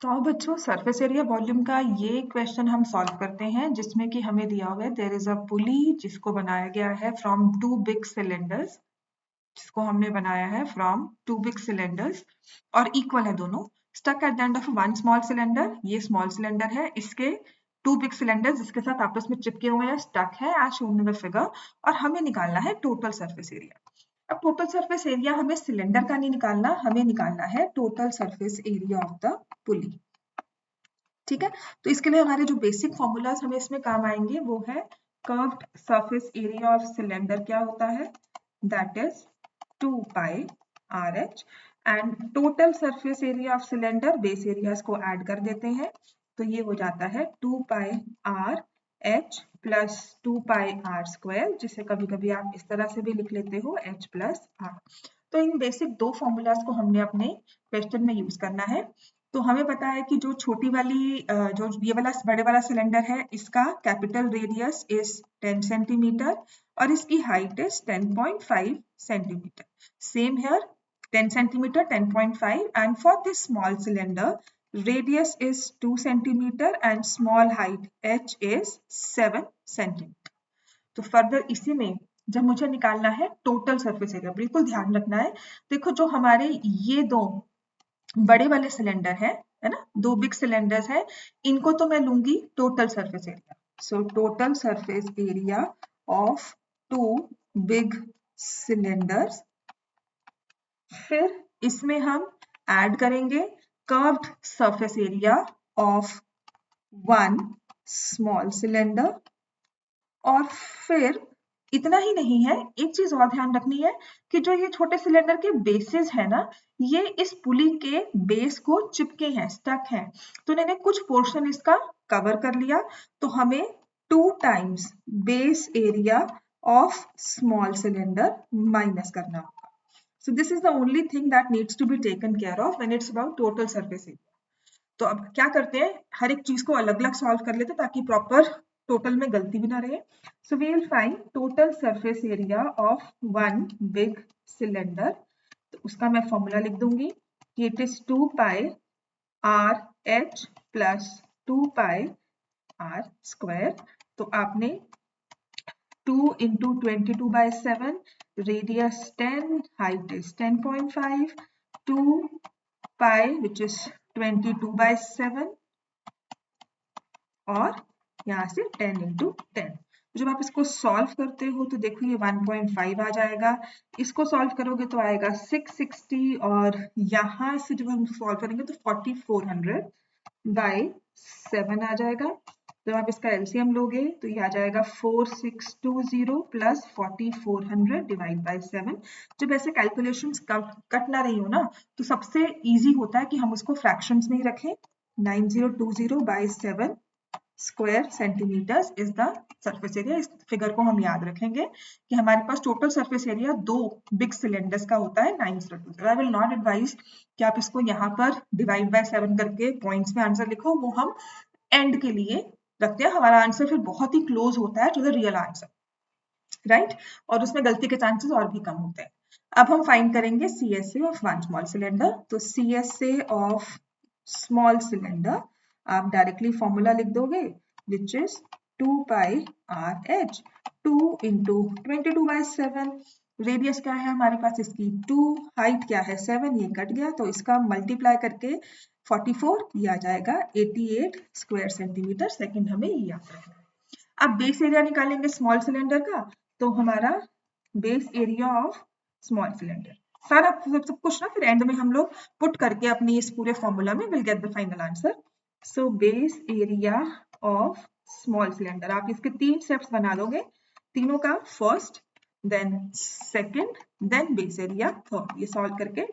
तो अब बच्चों सरफेस एरिया वॉल्यूम का ये क्वेश्चन हम सॉल्व करते हैं जिसमें कि हमें दिया हुआ है देयर इज अ पुली जिसको बनाया गया है फ्रॉम टू बिग सिलेंडर्स, जिसको हमने बनाया है फ्रॉम टू बिग सिलेंडर्स और इक्वल है दोनों। Stuck at the end of one small cylinder, ये स्मॉल सिलेंडर है, इसके टू बिग सिलेंडर्स जिसके साथ आपस में चिपके हुए हैं स्टक है as shown in the figure, और हमें निकालना है टोटल सरफेस एरिया। अब टोटल सरफेस एरिया हमें सिलेंडर का नहीं निकालना, हमें निकालना है total surface area of the pulley. ठीक है, तो इसके लिए हमारे जो बेसिक फॉर्मूलाज हमें इसमें काम आएंगे वो है curved surface area of cylinder क्या होता है, that is 2 pi r h, and total surface area of cylinder base areas को ऐड कर देते हैं तो ये हो जाता है 2 pi r h plus 2 pi r square, जिसे कभी कभी आप इस तरह से भी लिख लेते हो एच प्लस आर। तो इन बेसिक दो फॉर्मूलाज को हमने अपने क्वेश्चन में यूज करना है। तो हमें पता है कि जो छोटी वाली जो ये वाला बड़े वाला सिलेंडर है इसका कैपिटल रेडियस इज 10 सेंटीमीटर और इसकी height is 10.5 centimetre. Same here 10 centimeter 10.5, and for this small cylinder radius is 2 centimeter and small height h is 7 centimeter। तो फर्दर इसी में जब मुझे निकालना है टोटल सरफेस एरिया, बिल्कुल ध्यान रखना है, देखो जो हमारे ये दो बड़े वाले सिलेंडर है ना, दो बिग सिलेंडर्स है, इनको तो मैं लूंगी total surface area. So total surface area of two big cylinders, फिर इसमें हम ऐड करेंगे curved surface area of one small cylinder, और फिर इतना ही नहीं है, एक चीज और ध्यान रखनी है कि जो ये छोटे सिलेंडर के बेसेस है ना, ये इस पुली के बेस को चिपके हैं, स्टक हैं, तो इन्होंने कुछ पोर्शन इसका कवर कर लिया, तो हमें 2 times base area of small cylinder minus करना होगा। So this is the only thing that needs to be taken care of when it's about total surface area. तो अब क्या करते हैं, हर एक चीज को अलग अलग सॉल्व कर लेते हैं ताकि प्रॉपर टोटल में गलती भी ना रहे। So we will find total surface area of one big cylinder, तो उसका मैं फॉर्मूला लिख दूंगी कि it is 2 pi r h plus 2 pi r square. तो आपने 2 into 22 by 7, radius 10, height is 10.5, 2 pi which is 22 by 7 और यहाँ से 10 into 10। जब आप इसको सॉल्व करते हो तो देखो ये 1.5 आ जाएगा, इसको सॉल्व करोगे तो आएगा 660, और यहाँ से जब हम सॉल्व करेंगे तो 4400 by 7 आ जाएगा। जब आप इसका एलसीएम लोगे तो ये आ जाएगा 4620 प्लस 4400 डिवाइड बाय 7। जब ऐसे कैलकुलेशंस कट ना रही हो ना तो सबसे इजी होता है कि हम उसको फ्रैक्शंस में ही रखें। 9020 by 7 square centimeters is the surface area. इस फिगर को हम याद रखेंगे कि हमारे पास टोटल सरफेस एरिया दो बिग सिलेंडर्स का होता है 9020। आई विल नॉट एडवाइज कि आप इसको यहाँ पर डिवाइड बाय 7 करके पॉइंट्स में आंसर लिखो, वो हम एंड के लिए रखते हैं, हमारा आंसर फिर बहुत ही क्लोज होता है to the real answer, right, और उसमें गलती के चांसेस और भी कम होते हैं। अब हम फाइंड करेंगे CSA of one small cylinder. तो CSA ऑफ स्मॉल सिलेंडर आप डायरेक्टली फॉर्मूला लिख दोगे विच is 2 pi r H, 2 into 22 by 7, radius क्या है हमारे पास इसकी 2, हाइट क्या है 7, ये कट गया तो इसका मल्टीप्लाई करके 44, ये आ जाएगा 88 स्क्वायर सेंटीमीटर सेकेंड, हमें ये याद रखना है। अब बेस एरिया निकालेंगे स्मॉल सिलेंडर का, तो हमारा base area of small cylinder सारा सब कुछ ना फिर एंड में हम लोग पुट करके अपनी इस पूरे फॉर्मूला में will get the final answer. So base area of small cylinder, आप इसके 3 स्टेप्स बना दोगे, तीनों का first then second then base area third, ये सॉल्व करके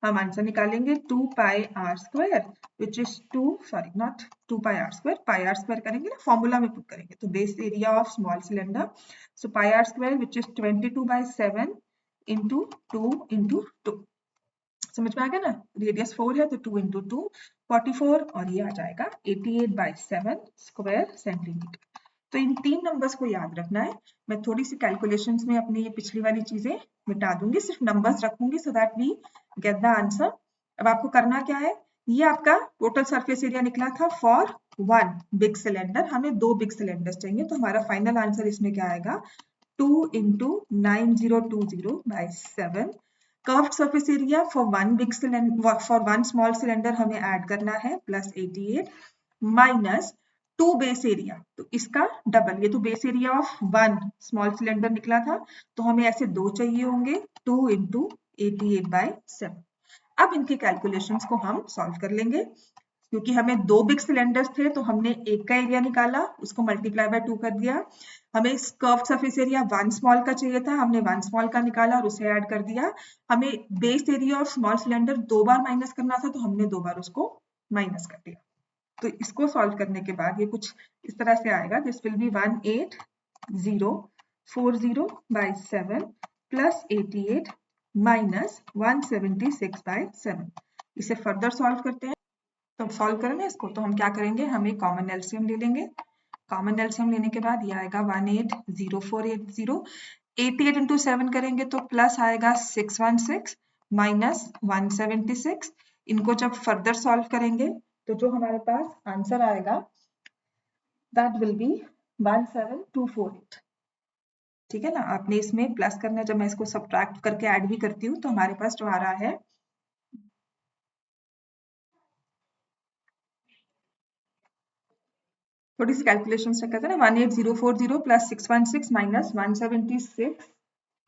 हम आंसर निकालेंगे 2 pi r square which is 2 sorry not 2 pi r square, pi r square करेंगे ना फॉर्मूला में पुट करेंगे, तो base area of small cylinder, so pi r square which is 22 by 7 into 2 into 2, समझ में आ गया ना, रेडियस 4 है तो 2 into 2 44, और ये आ जाएगा 88 by 7 स्क्वायर सेंटीमीटर। तो इन 3 नंबर्स को याद रखना है। मैं थोड़ी सी कैलकुलेशंस में अपनी ये पिछली वाली चीजें मिटा दूंगी, सिर्फ नंबर्स रखूंगी so that we get the answer. अब आपको करना क्या है, ये आपका टोटल सरफेस एरिया निकला था फॉर 1 बिग सिलेंडर। हमें 2 बिग सिलेंडर्स चाहिए, तो हमारा फाइनल आंसर इसमें क्या आएगा 2 into 9020 by 7। Curved surface area for 1 big cylinder for 1 small cylinder हमें ऐड करना है प्लस 88 माइनस 2 बेस एरिया, तो इसका डबल, ये तो base area of 1 small cylinder निकला था, तो हमें ऐसे 2 चाहिए होंगे 2 into 88 by 7। अब इनके कैलकुलेशंस को हम सॉल्व कर लेंगे। क्योंकि हमें 2 बिग सिलेंडर्स थे तो हमने एक का एरिया निकाला, उसको मल्टीप्लाई बाय 2 कर दिया। हमें कर्व्ड सरफेस एरिया 1 स्मॉल का चाहिए था, हमने 1 स्मॉल का निकाला और उसे ऐड कर दिया। हमें base area of small cylinder 2 bar minus करना था, तो हमने 2 बार उसको माइनस कर दिया। तो इसको सॉल्व करने के बाद ये कुछ इस तरह से आएगा, this will be 18040 by 7 plus 88 minus 176 by 7। इसे फर्दर सॉल्व करते हैं। तो सॉल्व करें ना इसको, तो हम क्या करेंगे, हम एक कॉमन एलसीएम ले लेंगे। कॉमन एलसीएम लेने के बाद ये आएगा 180480। 88 इंटू 7 करेंगे तो प्लस आएगा 616 माइनस 176। इनको जब फर्दर सॉल्व करेंगे तो जो हमारे पास आंसर आएगा दैट विल बी 17248। ठीक है ना, आपने इसमें प्लस करना है। जब मैं इसको सब्ट्रैक्ट करके ऐड भी करती हूँ तो हमारे पास जो आ रहा है थोड़ी सी कैलकुलेशन से करते हैं ना, 18040 plus 616 minus 176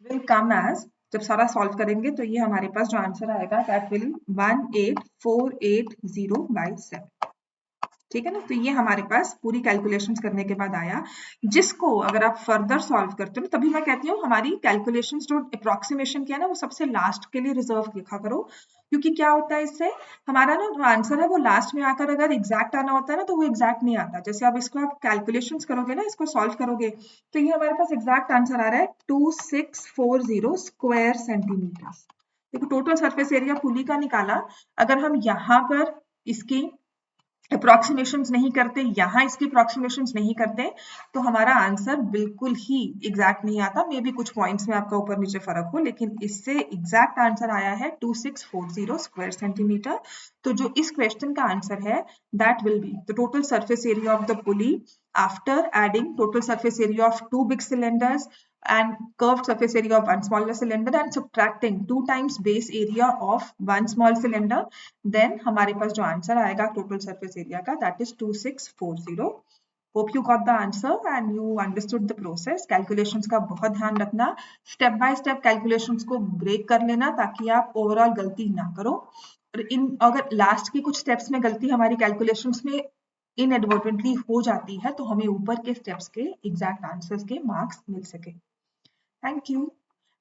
will come as, जब सारा सॉल्व करेंगे तो ये हमारे पास जो आंसर आएगा दैट विल 18480 बाई 7। ठीक है ना, तो ये हमारे पास पूरी कैलकुलेशंस करने के बाद आया, जिसको अगर आप फर्दर सॉल्व करते हो ना, तभी मैं कहती हूँ हमारी कैलकुलेशंस जो अप्रोक्सीमेशन किया ना वो सबसे लास्ट के लिए रिजर्व लिखा करो। क्योंकि क्या होता है इससे हमारा ना जो आंसर है वो लास्ट में आकर अगर एग्जैक्ट आना होता है ना तो वो एग्जैक्ट नहीं आता। जैसे अब इसको आप कैलकुलेशंस करोगे ना, इसको सॉल्व करोगे तो ये हमारे पास एग्जैक्ट आंसर आ रहा है 2640 स्क्वायर सेंटीमीटर। देखो टोटल सरफेस एरिया पुली का निकाला, अगर हम यहाँ पर इसकी अप्रोक्सीमेशंस नहीं करते, यहाँ इसकी अप्रोक्सीमेशंस नहीं करते, तो हमारा आंसर बिल्कुल ही एग्जैक्ट नहीं आता। मे बी कुछ पॉइंट्स में आपका ऊपर नीचे फर्क हो, लेकिन इससे एग्जैक्ट आंसर आया है 2640 स्क्वायर सेंटीमीटर। तो जो इस क्वेश्चन का आंसर है that will be the total surface area of the pulley after adding total surface area of 2 big cylinders and curved surface area of 1 smaller cylinder and subtracting 2 times base area of 1 small cylinder, then हमारे पास जो answer आएगा total surface area का that is 2640। Hope you got the answer and you understood the process। Calculations का बहुत ध्यान रखना, step by step calculations को break कर लेना ताकि आप overall गलती ना करो। और इन अगर लास्ट के कुछ स्टेप्स में गलती हमारी कैलकुलेशंस में इनएडवर्टेंटली हो जाती है तो हमें ऊपर के स्टेप्स के एग्जैक्ट आंसर्स के मार्क्स मिल सके। Thank you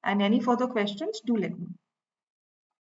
and any further questions do let me.